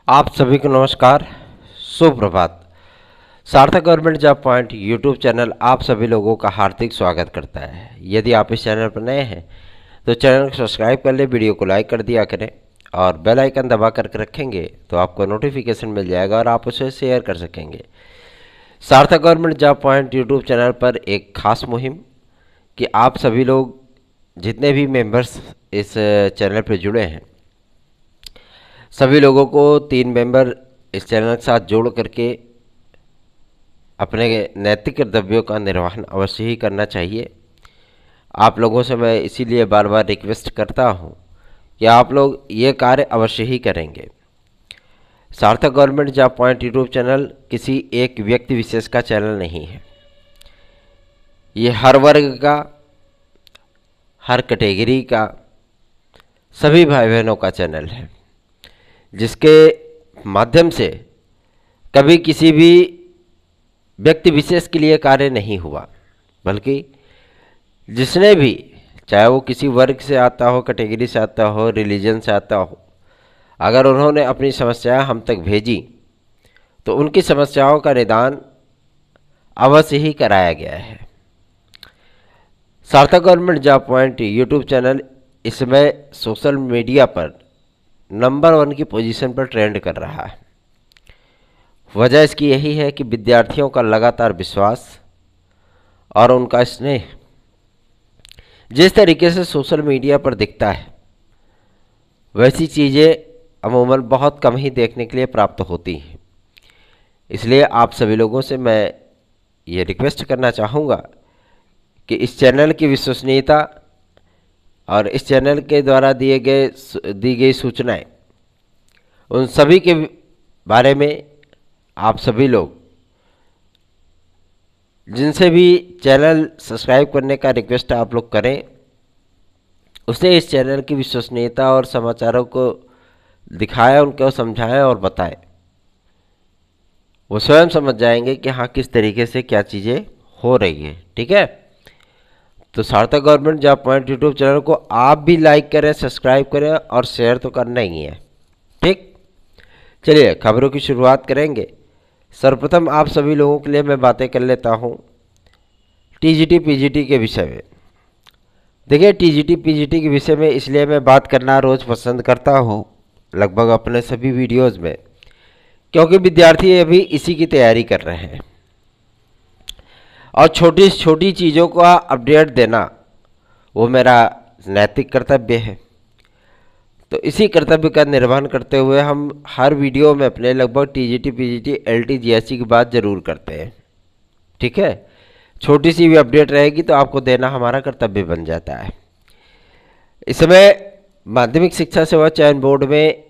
आप सभी को नमस्कार, सुप्रभात। सार्थक government job point YouTube channel आप सभी लोगों का हार्दिक स्वागत करता है। यदि आप इस चैनल पर नए हैं तो चैनल को सब्सक्राइब कर ले, वीडियो को लाइक कर दिया करें और बेल आइकन दबा करके रखेंगे तो आपको नोटिफिकेशन मिल जाएगा और आप उसे शेयर कर सकेंगे। सार्थक government job point YouTube channel पर एक खास मुहिम कि आप सभी लोग जितने भी मेंबर्स इस चैनल पर जुड़े हैं, सभी लोगों को 3 मेंबर इस चैनल के साथ जोड़ करके अपने नैतिक कर्तव्यों का निर्वहन अवश्य ही करना चाहिए। आप लोगों से मैं इसीलिए बार बार रिक्वेस्ट करता हूं कि आप लोग ये कार्य अवश्य ही करेंगे। सार्थक government job point YouTube channel किसी एक व्यक्ति विशेष का चैनल नहीं है। ये हर वर्ग का, हर कैटेगरी का, सभी भाई बहनों का चैनल है, जिसके माध्यम से कभी किसी भी व्यक्ति विशेष के लिए कार्य नहीं हुआ, बल्कि जिसने भी, चाहे वो किसी वर्ग से आता हो, कैटेगरी से आता हो, रिलीजन से आता हो, अगर उन्होंने अपनी समस्याएं हम तक भेजी तो उनकी समस्याओं का निदान अवश्य ही कराया गया है। सार्थक government job point YouTube channel इस समय सोशल मीडिया पर नंबर 1 की पोजीशन पर ट्रेंड कर रहा है। वजह इसकी यही है कि विद्यार्थियों का लगातार विश्वास और उनका स्नेह जिस तरीके से सोशल मीडिया पर दिखता है, वैसी चीज़ें अमूमन बहुत कम ही देखने के लिए प्राप्त होती हैं। इसलिए आप सभी लोगों से मैं ये रिक्वेस्ट करना चाहूँगा कि इस चैनल की विश्वसनीयता और इस चैनल के द्वारा दी गई सूचनाएं, उन सभी के बारे में आप सभी लोग जिनसे भी चैनल सब्सक्राइब करने का रिक्वेस्ट आप लोग करें, उसे इस चैनल की विश्वसनीयता और समाचारों को दिखाएं, उनको समझाएं और बताएं। वो स्वयं समझ जाएंगे कि हाँ, किस तरीके से क्या चीज़ें हो रही हैं। ठीक है, तो सार्थक government job point YouTube channel को आप भी लाइक करें, सब्सक्राइब करें और शेयर तो करना ही है। ठीक, चलिए खबरों की शुरुआत करेंगे। सर्वप्रथम आप सभी लोगों के लिए मैं बातें कर लेता हूँ टीजीटी पीजीटी के विषय में। देखिए, टीजीटी पीजीटी के विषय में इसलिए मैं बात करना रोज़ पसंद करता हूँ, लगभग अपने सभी वीडियोज़ में, क्योंकि विद्यार्थी अभी इसी की तैयारी कर रहे हैं और छोटी छोटी चीज़ों का अपडेट देना वो मेरा नैतिक कर्तव्य है। तो इसी कर्तव्य का निर्वहन करते हुए हम हर वीडियो में अपने लगभग टीजीटी पीजीटी एलटी जीएसटी की बात ज़रूर करते हैं। ठीक है, छोटी सी भी अपडेट रहेगी तो आपको देना हमारा कर्तव्य बन जाता है। इस समय माध्यमिक शिक्षा सेवा चयन बोर्ड में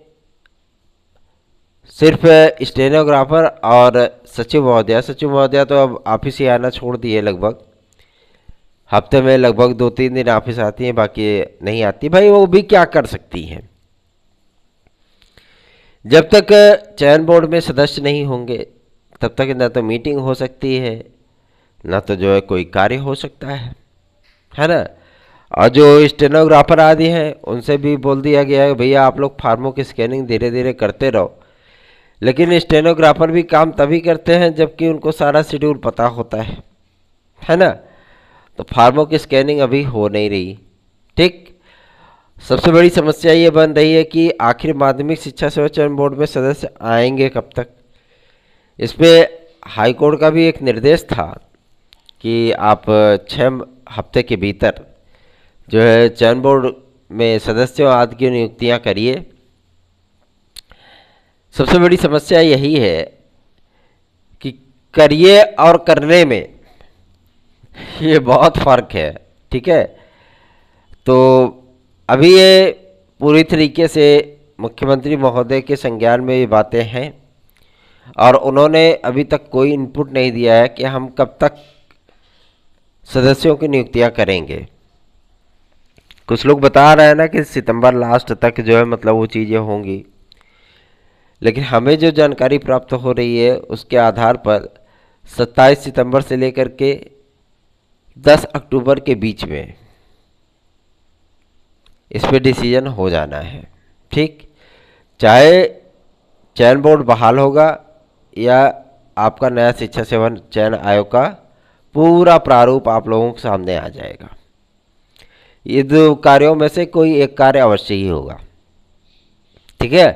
सिर्फ स्टेनोग्राफर और सचिव महोदया तो अब ऑफिस ही आना छोड़ दिए। लगभग हफ्ते में लगभग 2-3 दिन ऑफिस आती हैं, बाकी नहीं आती। भाई वो भी क्या कर सकती हैं, जब तक चयन बोर्ड में सदस्य नहीं होंगे तब तक ना तो मीटिंग हो सकती है, ना तो जो है कोई कार्य हो सकता है ना। और जो स्टेनोग्राफर आदि हैं उनसे भी बोल दिया गया है भैया आप लोग फार्मों की स्कैनिंग धीरे धीरे करते रहो, लेकिन स्टेनोग्राफर भी काम तभी करते हैं जबकि उनको सारा शेड्यूल पता होता है ना। तो फार्मों की स्कैनिंग अभी हो नहीं रही। ठीक, सबसे बड़ी समस्या ये बन रही है कि आखिर माध्यमिक शिक्षा सेवा चयन बोर्ड में सदस्य आएंगे कब तक। इस पर हाई कोर्ट का भी एक निर्देश था कि आप 6 हफ्ते के भीतर जो है चयन बोर्ड में सदस्यों आदि की नियुक्तियां करिए। सबसे बड़ी समस्या यही है कि करिए और करने में ये बहुत फर्क है। ठीक है, तो अभी ये पूरी तरीके से मुख्यमंत्री महोदय के संज्ञान में ये बातें हैं और उन्होंने अभी तक कोई इनपुट नहीं दिया है कि हम कब तक सदस्यों की नियुक्तियां करेंगे। कुछ लोग बता रहे हैं ना कि सितंबर लास्ट तक जो है मतलब वो चीज़ें होंगी, लेकिन हमें जो जानकारी प्राप्त हो रही है उसके आधार पर 27 सितंबर से लेकर के 10 अक्टूबर के बीच में इस पे डिसीजन हो जाना है। ठीक, चाहे चयन बोर्ड बहाल होगा या आपका नया शिक्षा सेवा चयन आयोग का पूरा प्रारूप आप लोगों के सामने आ जाएगा। ये दो कार्यों में से कोई एक कार्य अवश्य ही होगा, ठीक है।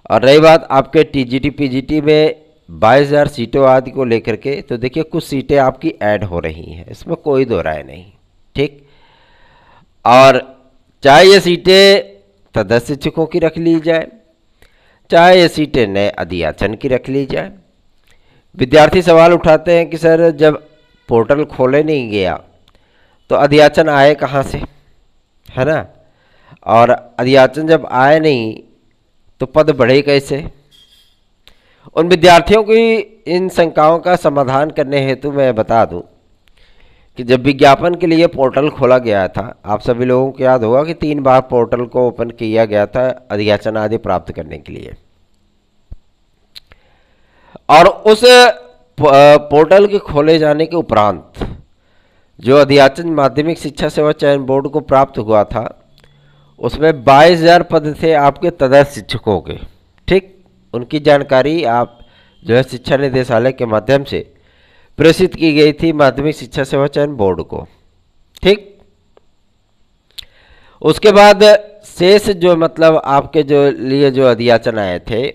और रही बात आपके टीजीटी पीजीटी में 22,000 सीटों आदि को लेकर के, तो देखिए कुछ सीटें आपकी ऐड हो रही हैं, इसमें कोई दो राय नहीं, ठीक। और चाहे ये सीटें तदस्थ शिक्षकों की रख ली जाए, चाहे ये सीटें नए अध्याचन की रख ली जाए। विद्यार्थी सवाल उठाते हैं कि सर जब पोर्टल खोले नहीं गया तो अध्याचन आए कहाँ से, है ना। और अध्याचन जब आए नहीं तो पद बढ़े कैसे। उन विद्यार्थियों की इन शंकाओं का समाधान करने हेतु मैं बता दूं कि जब विज्ञापन के लिए पोर्टल खोला गया था, आप सभी लोगों को याद होगा कि 3 बार पोर्टल को ओपन किया गया था अध्याचन आदि प्राप्त करने के लिए। और उस पोर्टल के खोले जाने के उपरांत जो अध्याचन माध्यमिक शिक्षा सेवा चयन बोर्ड को प्राप्त हुआ था, उसमें 22,000 पद थे आपके तदस्थ शिक्षकों के, ठीक। उनकी जानकारी आप जो है शिक्षा निदेशालय के माध्यम से प्रेषित की गई थी माध्यमिक शिक्षा सेवा चयन बोर्ड को, ठीक। उसके बाद शेष जो मतलब आपके जो लिए जो अध्याचन आए थे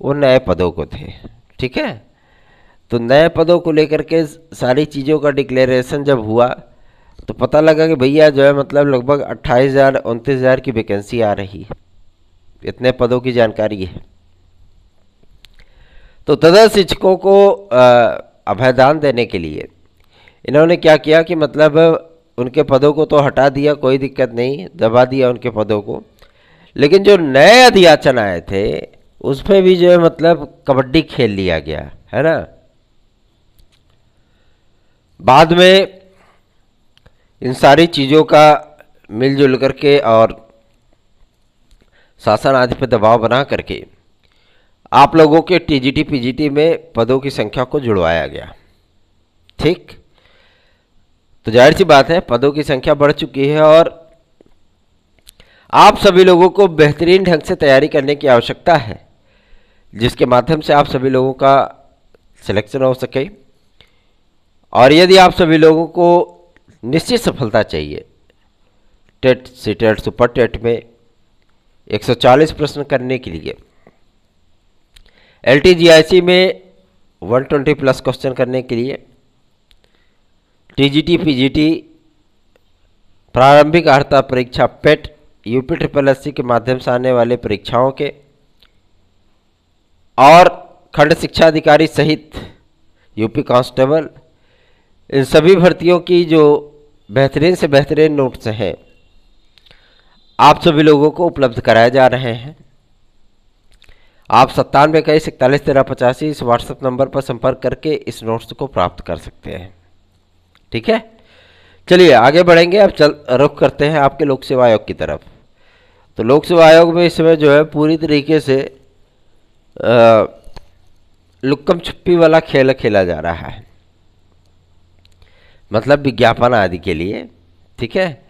वो नए पदों को थे, ठीक है। तो नए पदों को लेकर के सारी चीज़ों का डिक्लेरेशन जब हुआ तो पता लगा कि भैया जो है मतलब लगभग 28,000 29,000 की वैकेंसी आ रही है, इतने पदों की जानकारी है। तो तदस्थ शिक्षकों को अभयदान देने के लिए इन्होंने क्या किया कि मतलब उनके पदों को तो हटा दिया, कोई दिक्कत नहीं, दबा दिया उनके पदों को, लेकिन जो नए अध्याचन आए थे उसमें भी जो है मतलब कबड्डी खेल लिया गया, है ना। बाद में इन सारी चीज़ों का मिलजुल करके और शासन आदि पर दबाव बना करके आप लोगों के टीजीटी पीजीटी में पदों की संख्या को जुड़वाया गया, ठीक। तो जाहिर सी बात है पदों की संख्या बढ़ चुकी है और आप सभी लोगों को बेहतरीन ढंग से तैयारी करने की आवश्यकता है, जिसके माध्यम से आप सभी लोगों का सिलेक्शन हो सके। और यदि आप सभी लोगों को निश्चित सफलता चाहिए, टेट सीटेट सुपर टेट में 140 प्रश्न करने के लिए, LTGIC में 120 प्लस क्वेश्चन करने के लिए, टीजीटी पीजीटी प्रारंभिक अर्हता परीक्षा पेट UPSSC के माध्यम से आने वाले परीक्षाओं के और खंड शिक्षा अधिकारी सहित यूपी कांस्टेबल, इन सभी भर्तियों की जो बेहतरीन से बेहतरीन नोट्स हैं आप सभी लोगों को उपलब्ध कराए जा रहे हैं। आप 9721411385 इस व्हाट्सएप नंबर पर संपर्क करके इस नोट्स को प्राप्त कर सकते हैं, ठीक है। चलिए आगे बढ़ेंगे, अब रुख करते हैं आपके लोक सेवा आयोग की तरफ। तो लोक सेवा आयोग में इस समय जो है पूरी तरीके से लुक्कम छुप्पी वाला खेल खेला जा रहा है, मतलब विज्ञापन आदि के लिए, ठीक है।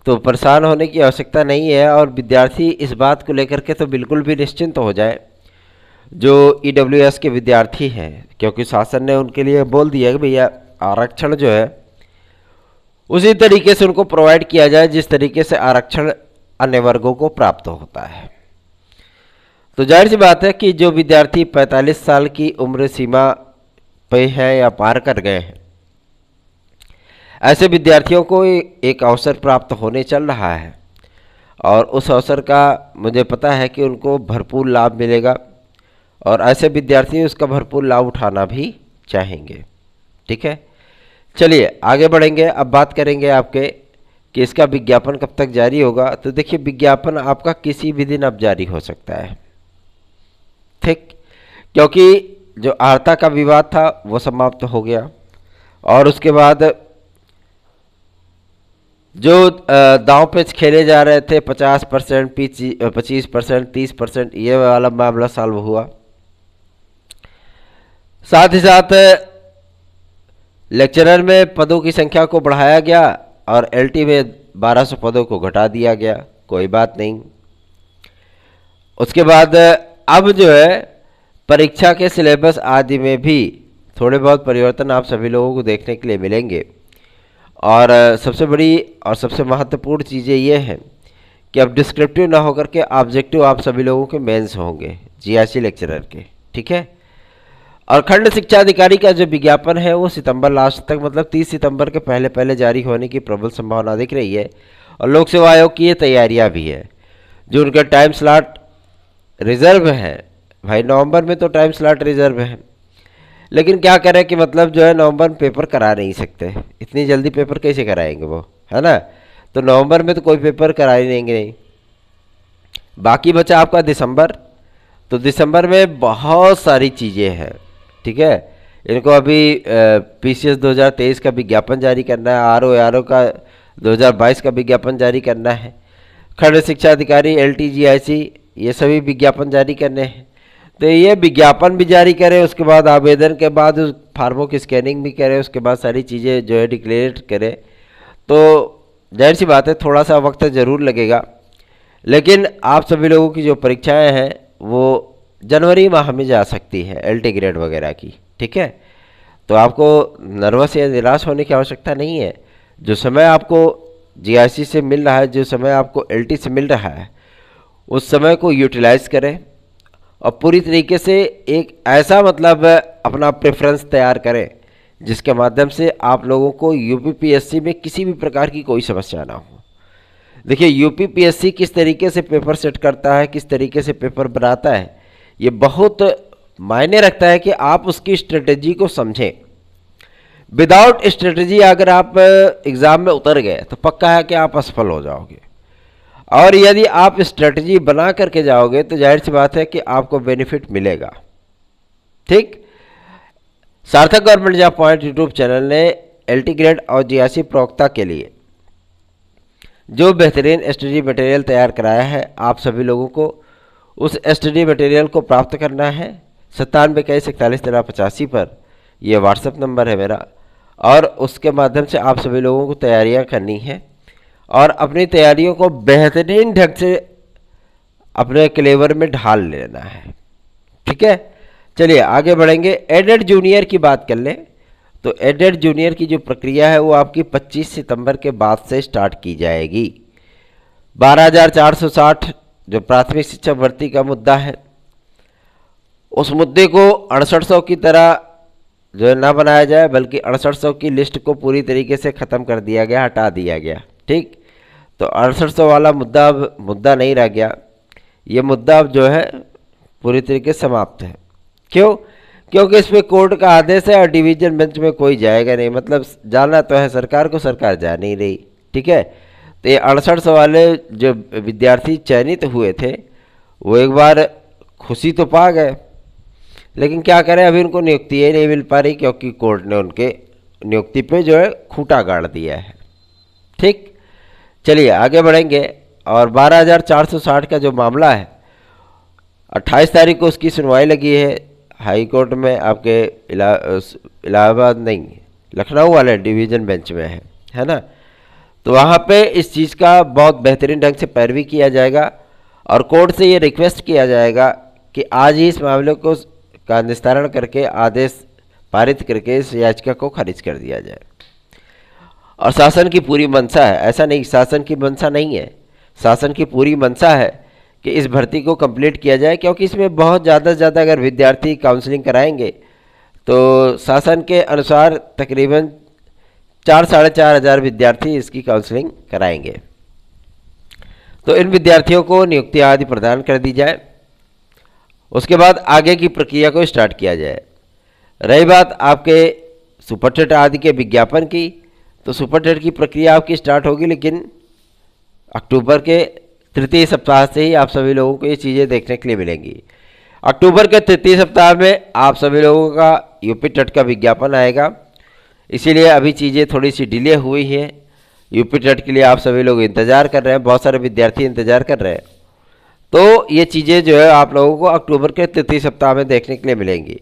तो परेशान होने की आवश्यकता नहीं है और विद्यार्थी इस बात को लेकर के तो बिल्कुल भी निश्चिंत हो जाए जो EWS के विद्यार्थी हैं, क्योंकि शासन ने उनके लिए बोल दिया कि भैया आरक्षण जो है उसी तरीके से उनको प्रोवाइड किया जाए जिस तरीके से आरक्षण अन्य वर्गों को प्राप्त होता है। तो जाहिर सी बात है कि जो विद्यार्थी 45 साल की उम्र सीमा पे है या पार कर गए हैं, ऐसे विद्यार्थियों को एक अवसर प्राप्त होने चल रहा है और उस अवसर का मुझे पता है कि उनको भरपूर लाभ मिलेगा और ऐसे विद्यार्थी उसका भरपूर लाभ उठाना भी चाहेंगे, ठीक है। चलिए आगे बढ़ेंगे, अब बात करेंगे आपके कि इसका विज्ञापन कब तक जारी होगा। तो देखिए विज्ञापन आपका किसी भी दिन अब जारी हो सकता है, ठीक, क्योंकि जो अर्हता का विवाद था वो समाप्त हो गया और उसके बाद जो दांव पेच खेले जा रहे थे 50%, 25%, 30%, ये वाला मामला सॉल्व हुआ। साथ ही साथ लेक्चरर में पदों की संख्या को बढ़ाया गया और LT में 1200 पदों को घटा दिया गया, कोई बात नहीं। उसके बाद अब जो है परीक्षा के सिलेबस आदि में भी थोड़े बहुत परिवर्तन आप सभी लोगों को देखने के लिए मिलेंगे। और सबसे बड़ी और सबसे महत्वपूर्ण चीज़ें ये हैं कि अब डिस्क्रिप्टिव ना होकर के ऑब्जेक्टिव आप सभी लोगों के मेंस होंगे जीआईसी लेक्चरर के, ठीक है। और खंड शिक्षा अधिकारी का जो विज्ञापन है वो सितंबर लास्ट तक, मतलब 30 सितंबर के पहले पहले जारी होने की प्रबल संभावना दिख रही है। और लोक सेवा आयोग की ये तैयारियां भी है। जो उनका टाइम स्लॉट रिजर्व है भाई, नवंबर में तो टाइम स्लॉट रिजर्व है, लेकिन क्या करें कि मतलब जो है नवंबर में पेपर करा नहीं सकते, इतनी जल्दी पेपर कैसे कराएंगे वो, है ना। तो नवंबर में तो कोई पेपर करा ही नहीं। बाकी बचा आपका दिसंबर। तो दिसंबर में बहुत सारी चीज़ें हैं, ठीक है। इनको अभी पीसीएस 2023 का विज्ञापन जारी करना है, आरओ का 2022 का विज्ञापन जारी करना है, खंड शिक्षा अधिकारी एलटीजीआईसी ये सभी विज्ञापन जारी करने हैं। तो ये विज्ञापन भी जारी करें, उसके बाद आवेदन के बाद उस फार्मों की स्कैनिंग भी करें, उसके बाद सारी चीज़ें जो है डिक्लेयर करें। तो जाहिर सी बात है थोड़ा सा वक्त ज़रूर लगेगा, लेकिन आप सभी लोगों की जो परीक्षाएं हैं वो जनवरी माह में जा सकती है, एलटी ग्रेड वगैरह की, ठीक है। तो आपको नर्वस या निराश होने की आवश्यकता नहीं है। जो समय आपको जीआईसी से मिल रहा है, जो समय आपको एलटी से मिल रहा है, उस समय को यूटिलाइज करें और पूरी तरीके से एक ऐसा मतलब अपना प्रेफरेंस तैयार करें जिसके माध्यम से आप लोगों को यूपीपीएससी में किसी भी प्रकार की कोई समस्या ना हो। देखिए यूपीपीएससी किस तरीके से पेपर सेट करता है, किस तरीके से पेपर बनाता है, ये बहुत मायने रखता है कि आप उसकी स्ट्रेटेजी को समझें। विदाउट स्ट्रेटेजी अगर आप एग्ज़ाम में उतर गए तो पक्का है कि आप असफल हो जाओगे। और यदि आप स्ट्रेटजी बना करके जाओगे तो जाहिर सी बात है कि आपको बेनिफिट मिलेगा, ठीक। सार्थक government job point YouTube channel ने एलटी ग्रेड और जीआईसी प्रवक्ता के लिए जो बेहतरीन स्टडी मटेरियल तैयार कराया है, आप सभी लोगों को उस स्टडी मटेरियल को प्राप्त करना है 9721411385 पर। यह व्हाट्सएप नंबर है मेरा, और उसके माध्यम से आप सभी लोगों को तैयारियां करनी है और अपनी तैयारियों को बेहतरीन ढंग से अपने क्लेवर में ढाल लेना है, ठीक है। चलिए आगे बढ़ेंगे। एडेड जूनियर की बात कर लें तो एडेड जूनियर की जो प्रक्रिया है वो आपकी 25 सितंबर के बाद से स्टार्ट की जाएगी। 12,460 जो प्राथमिक शिक्षक भर्ती का मुद्दा है, उस मुद्दे को 6800 की तरह जो है ना बनाया जाए, बल्कि 6800 की लिस्ट को पूरी तरीके से ख़त्म कर दिया गया, हटा दिया गया, ठीक। तो 6800 वाला मुद्दा अब मुद्दा नहीं रह गया। ये मुद्दा अब जो है पूरी तरीके से समाप्त है। क्यों? क्योंकि इसमें कोर्ट का आदेश है और डिवीजन बेंच में कोई जाएगा नहीं, मतलब जाना तो है सरकार को, सरकार जा नहीं रही, ठीक है। तो ये 6800 वाले जो विद्यार्थी चयनित हुए थे वो एक बार खुशी तो पा गए, लेकिन क्या करें अभी उनको नियुक्ति ही नहीं मिल पा रही, क्योंकि कोर्ट ने उनके नियुक्ति पे जो है खूंटा गाड़ दिया है, ठीक। चलिए आगे बढ़ेंगे। और 12,460 का जो मामला है 28 तारीख को उसकी सुनवाई लगी है हाई कोर्ट में, आपके इलाहाबाद नहीं लखनऊ वाले डिवीज़न बेंच में है ना। तो वहाँ पे इस चीज़ का बहुत बेहतरीन ढंग से पैरवी किया जाएगा और कोर्ट से ये रिक्वेस्ट किया जाएगा कि आज ही इस मामले को का निस्तारण करके आदेश पारित करके इस याचिका को खारिज कर दिया जाए। और शासन की पूरी मंशा है, ऐसा नहीं शासन की मंशा नहीं है, शासन की पूरी मंशा है कि इस भर्ती को कंप्लीट किया जाए, क्योंकि इसमें बहुत ज़्यादा से ज़्यादा अगर विद्यार्थी काउंसलिंग कराएंगे तो शासन के अनुसार तकरीबन 4-4.5 हज़ार विद्यार्थी इसकी काउंसलिंग कराएंगे। तो इन विद्यार्थियों को नियुक्ति आदि प्रदान कर दी जाए, उसके बाद आगे की प्रक्रिया को स्टार्ट किया जाए। रही बात आपके सुपर टेट आदि के विज्ञापन की, तो सुपर टेट की प्रक्रिया आपकी स्टार्ट होगी, लेकिन अक्टूबर के तृतीय सप्ताह से ही आप सभी लोगों को ये चीज़ें देखने के लिए मिलेंगी। अक्टूबर के तृतीय सप्ताह में आप सभी लोगों का यूपी टेट का विज्ञापन आएगा, इसीलिए अभी चीज़ें थोड़ी सी डिले हुई हैं। यूपी टेट के लिए आप सभी लोग इंतज़ार कर रहे हैं, बहुत सारे विद्यार्थी इंतज़ार कर रहे हैं। तो ये चीज़ें जो है आप लोगों को अक्टूबर के तृतीय सप्ताह में देखने के लिए मिलेंगी।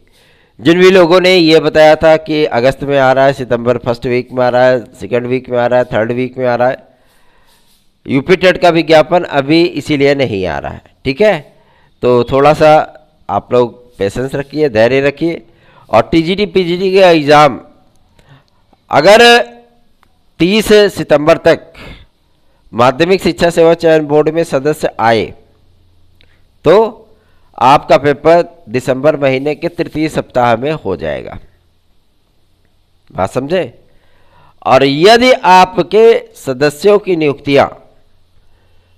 जिन भी लोगों ने ये बताया था कि अगस्त में आ रहा है, सितंबर फर्स्ट वीक में आ रहा है, सेकंड वीक में आ रहा है, थर्ड वीक में आ रहा है, यूपी टेट का विज्ञापन अभी इसीलिए नहीं आ रहा है, ठीक है। तो थोड़ा सा आप लोग पेशेंस रखिए, धैर्य रखिए। और टीजीटी पीजीटी के एग्ज़ाम अगर 30 सितंबर तक माध्यमिक शिक्षा सेवा चयन बोर्ड में सदस्य आए तो आपका पेपर दिसंबर महीने के तृतीय सप्ताह में हो जाएगा। बात समझे? और यदि आपके सदस्यों की नियुक्तियां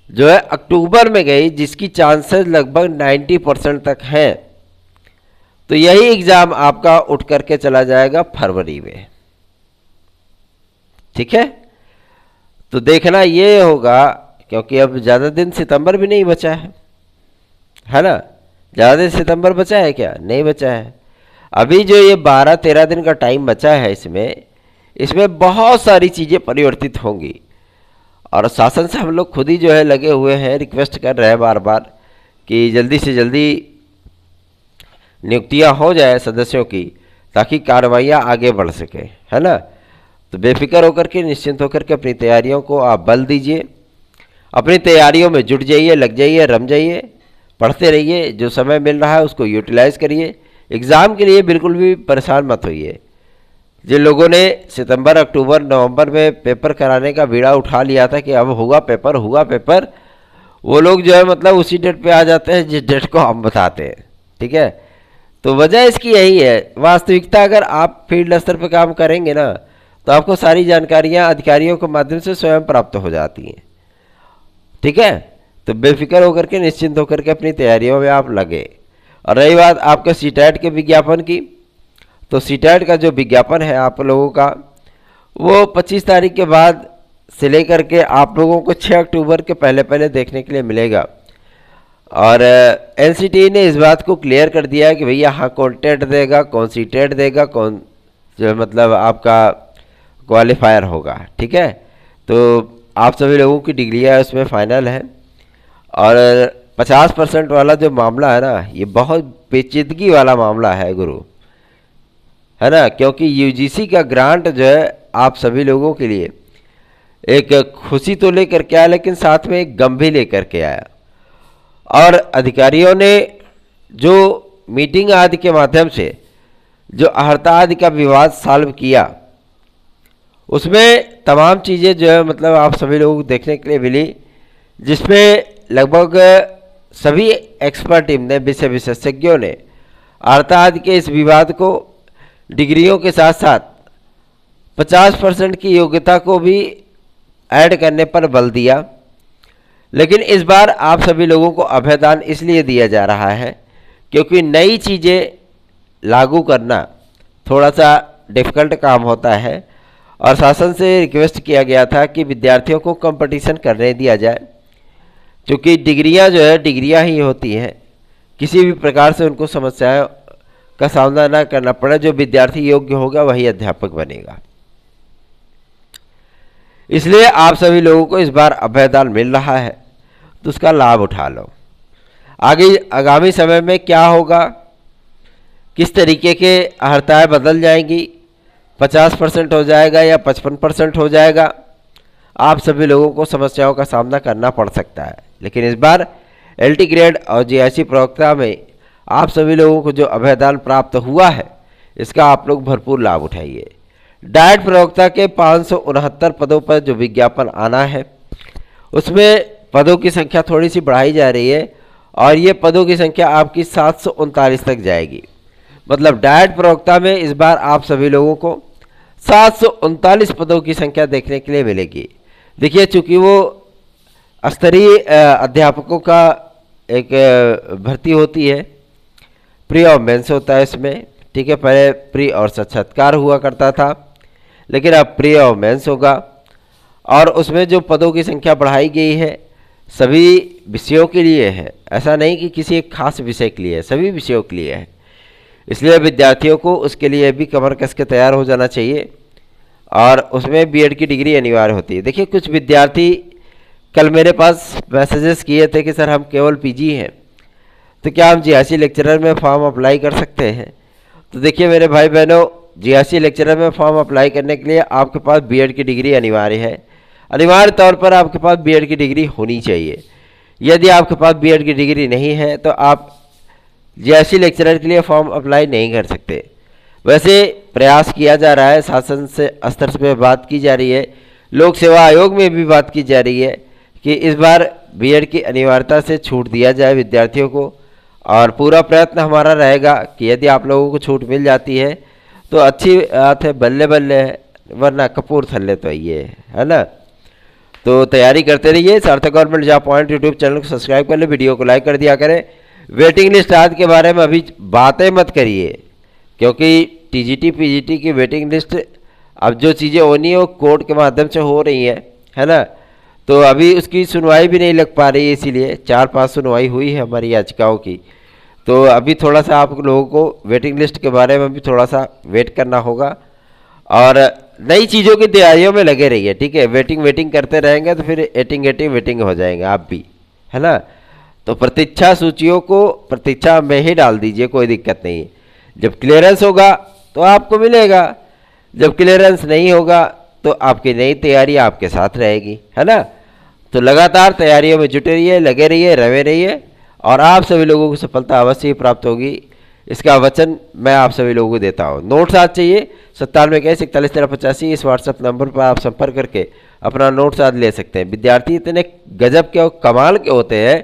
जो है अक्टूबर में गई, जिसकी चांसेस लगभग 90% तक हैं, तो यही एग्जाम आपका उठ करके चला जाएगा फरवरी में। ठीक है, तो देखना ये होगा, क्योंकि अब ज़्यादा दिन सितंबर भी नहीं बचा है ना? ज़्यादा दिन सितंबर बचा है क्या? नहीं बचा है। अभी जो ये 12-13 दिन का टाइम बचा है, इसमें बहुत सारी चीज़ें परिवर्तित होंगी। और शासन से हम लोग खुद ही जो है लगे हुए हैं, रिक्वेस्ट कर रहे हैं बार बार कि जल्दी से जल्दी नियुक्तियां हो जाए सदस्यों की, ताकि कार्रवाइयाँ आगे बढ़ सके, है ना? तो बेफिक्र होकर के, निश्चिंत होकर के अपनी तैयारियों को आप बल दीजिए। अपनी तैयारियों में जुट जाइए, लग जाइए, रम जाइए, पढ़ते रहिए। जो समय मिल रहा है उसको यूटिलाइज़ करिए। एग्ज़ाम के लिए बिल्कुल भी परेशान मत होइए। जिन लोगों ने सितंबर, अक्टूबर, नवंबर में पेपर कराने का बीड़ा उठा लिया था कि अब होगा पेपर, वो लोग जो है मतलब उसी डेट पे आ जाते हैं जिस डेट को हम बताते हैं। ठीक है, तो वजह इसकी यही है। वास्तविकता अगर आप फील्ड स्तर पर काम करेंगे ना, तो आपको सारी जानकारियां अधिकारियों के माध्यम से स्वयं प्राप्त हो जाती हैं। ठीक है, तो बेफिक्र होकर के, निश्चिंत होकर के अपनी तैयारियों में आप लगे। और रही बात आपका सीटेट के विज्ञापन की, तो सीटेट का जो विज्ञापन है आप लोगों का, वो 25 तारीख के बाद से लेकर के आप लोगों को 6 अक्टूबर के पहले देखने के लिए मिलेगा। और एनसीटी ने इस बात को क्लियर कर दिया है कि भैया हाँ, कौन टेट देगा, कौन सीटेट देगा, कौन जो मतलब आपका क्वालिफायर होगा। ठीक है, तो आप सभी लोगों की डिग्रियाँ उसमें फाइनल है। और 50% वाला जो मामला है ना, ये बहुत पेचीदगी वाला मामला है गुरु, है ना? क्योंकि यूजीसी का ग्रांट जो है आप सभी लोगों के लिए एक खुशी तो लेकर के आया, लेकिन साथ में एक गम भी लेकर के आया। और अधिकारियों ने जो मीटिंग आदि के माध्यम से जो हड़ताल आदि का विवाद सॉल्व किया, उसमें तमाम चीज़ें जो है मतलब आप सभी लोगों को देखने के लिए मिली, जिसमें लगभग सभी एक्सपर्ट टीम ने, विषय विशेषज्ञों ने हड़ताल के इस विवाद को डिग्रियों के साथ साथ 50% की योग्यता को भी ऐड करने पर बल दिया। लेकिन इस बार आप सभी लोगों को अभयदान इसलिए दिया जा रहा है क्योंकि नई चीज़ें लागू करना थोड़ा सा डिफ़िकल्ट काम होता है। और शासन से रिक्वेस्ट किया गया था कि विद्यार्थियों को कंपटीशन करने दिया जाए, क्योंकि डिग्रियां जो है डिग्रियां ही होती हैं, किसी भी प्रकार से उनको समस्याओं का सामना ना करना पड़े। जो विद्यार्थी योग्य होगा वही अध्यापक बनेगा। इसलिए आप सभी लोगों को इस बार अभयदान मिल रहा है, तो उसका लाभ उठा लो। आगे आगामी समय में क्या होगा, किस तरीके के हड़तालें बदल जाएंगी, 50% हो जाएगा या 55% हो जाएगा, आप सभी लोगों को समस्याओं का सामना करना पड़ सकता है। लेकिन इस बार एलटी ग्रेड और जीआईसी प्रवक्ता में आप सभी लोगों को जो अभयदान प्राप्त हुआ है, इसका आप लोग भरपूर लाभ उठाइए। डाइट प्रवक्ता के 569 पदों पर जो विज्ञापन आना है, उसमें पदों की संख्या थोड़ी सी बढ़ाई जा रही है और ये पदों की संख्या आपकी 739 तक जाएगी। मतलब डाइट प्रवक्ता में इस बार आप सभी लोगों को 739 पदों की संख्या देखने के लिए मिलेगी। देखिए, चूँकि वो स्तरीय अध्यापकों का एक भर्ती होती है, प्री और मेंस होता है इसमें। ठीक है, पहले प्री और साक्षात्कार हुआ करता था, लेकिन अब प्री और मेंस होगा। और उसमें जो पदों की संख्या बढ़ाई गई है सभी विषयों के लिए है, ऐसा नहीं कि किसी एक खास विषय के लिए है, सभी विषयों के लिए है। इसलिए विद्यार्थियों को उसके लिए भी कमर कस के तैयार हो जाना चाहिए। और उसमें बीएड की डिग्री अनिवार्य होती है। देखिए, कुछ विद्यार्थी कल मेरे पास मैसेजेस किए थे कि सर हम केवल पीजी हैं, तो क्या हम जीआईसी लेक्चरर में फॉर्म अप्लाई कर सकते हैं? तो देखिए मेरे भाई बहनों, जीआईसी लेक्चरर में फॉर्म अप्लाई करने के लिए आपके पास बीएड की डिग्री अनिवार्य है। अनिवार्य तौर पर आपके पास बीएड की डिग्री होनी चाहिए। यदि आपके पास बीएड की डिग्री नहीं है तो आप जीएसटी लेक्चरर के लिए फॉर्म अप्लाई नहीं कर सकते। वैसे प्रयास किया जा रहा है, शासन से स्तर पे बात की जा रही है, लोक सेवा आयोग में भी बात की जा रही है कि इस बार बीएड की अनिवार्यता से छूट दिया जाए विद्यार्थियों को। और पूरा प्रयत्न हमारा रहेगा कि यदि आप लोगों को छूट मिल जाती है तो अच्छी बात है, बल्ले बल्ले है, वरना कपूरथल्ले तो ये है ना। तो तैयारी करते रहिए। सार्थक government job point YouTube channel को सब्सक्राइब कर ले, वीडियो को लाइक कर दिया करें। वेटिंग लिस्ट आज के बारे में अभी बातें मत करिए, क्योंकि टीजीटी पीजीटी की वेटिंग लिस्ट अब जो चीज़ें होनी है वो कोर्ट के माध्यम से हो रही है ना। तो अभी उसकी सुनवाई भी नहीं लग पा रही है, इसीलिए 4-5 सुनवाई हुई है हमारी याचिकाओं की। तो अभी थोड़ा सा आप लोगों को वेटिंग लिस्ट के बारे में भी थोड़ा सा वेट करना होगा और नई चीज़ों की तैयारियों में लगे रहिए, ठीक है। वेटिंग करते रहेंगे तो फिर एटिंग वेटिंग हो जाएंगे आप भी, है ना। तो प्रतीक्षा सूचियों को प्रतीक्षा में ही डाल दीजिए, कोई दिक्कत नहीं है। जब क्लियरेंस होगा तो आपको मिलेगा, जब क्लियरेंस नहीं होगा तो आपकी नई तैयारी आपके साथ रहेगी, है ना। तो लगातार तैयारियों में जुटे रहिए, लगे रहिए, रवे रहिए और आप सभी लोगों को सफलता अवश्य ही प्राप्त होगी, इसका वचन मैं आप सभी लोगों को देता हूँ। नोट्स आज चाहिए 9721411385 इस व्हाट्सएप नंबर पर आप संपर्क करके अपना नोट्स आज ले सकते हैं। विद्यार्थी इतने गजब के और कमाल के होते हैं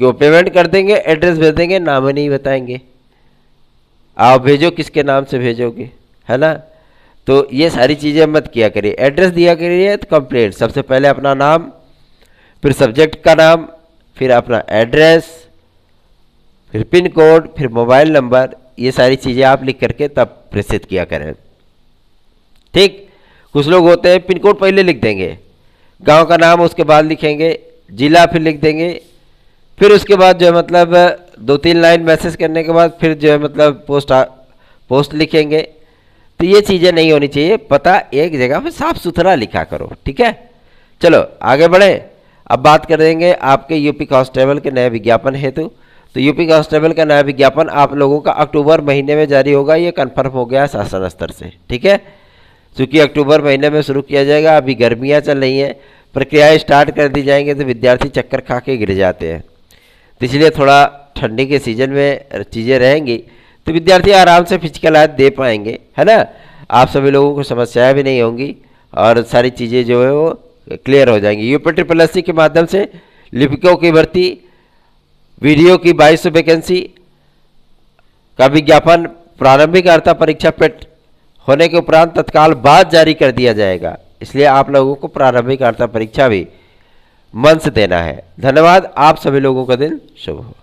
कि वो पेमेंट कर देंगे, एड्रेस भेज देंगे, नाम ही नहीं बताएंगे। आप भेजो किसके नाम से भेजोगे, है ना। तो ये सारी चीज़ें मत किया करिए। एड्रेस दिया करिए तो कंप्लेंट, सबसे पहले अपना नाम, फिर सब्जेक्ट का नाम, फिर अपना एड्रेस, फिर पिन कोड, फिर मोबाइल नंबर, ये सारी चीज़ें आप लिख करके तब प्रेषित किया करें, ठीक। कुछ लोग होते हैं पिन कोड पहले लिख देंगे, गांव का नाम उसके बाद लिखेंगे, जिला फिर लिख देंगे, फिर उसके बाद जो है मतलब 2-3 लाइन मैसेज करने के बाद फिर जो है मतलब पोस्ट लिखेंगे। तो ये चीज़ें नहीं होनी चाहिए, पता एक जगह पे साफ सुथरा लिखा करो, ठीक है। चलो आगे बढ़े। अब बात करेंगे आपके यूपी कांस्टेबल के नए विज्ञापन हेतु। तो यूपी कांस्टेबल का नया विज्ञापन आप लोगों का अक्टूबर महीने में जारी होगा, ये कन्फर्म हो गया शासन स्तर से, ठीक है। चूँकि अक्टूबर महीने में शुरू किया जाएगा, अभी गर्मियाँ चल रही हैं, प्रक्रियाएँ स्टार्ट कर दी जाएंगी तो विद्यार्थी चक्कर खा के गिर जाते हैं। तो इसलिए थोड़ा ठंडी के सीजन में चीज़ें रहेंगी तो विद्यार्थी आराम से फिजिकल दे पाएंगे, है ना। आप सभी लोगों को समस्याएं भी नहीं होंगी और सारी चीज़ें जो है वो क्लियर हो जाएंगी। यूपी के माध्यम से लिपिकों की भर्ती, वीडियो की 2200 वैकेंसी का विज्ञापन प्रारंभिक अर्हता परीक्षा पेट होने के उपरांत तत्काल बाद जारी कर दिया जाएगा, इसलिए आप लोगों को प्रारंभिक अर्हता परीक्षा भी मन से देना है। धन्यवाद। आप सभी लोगों का दिन शुभ हो।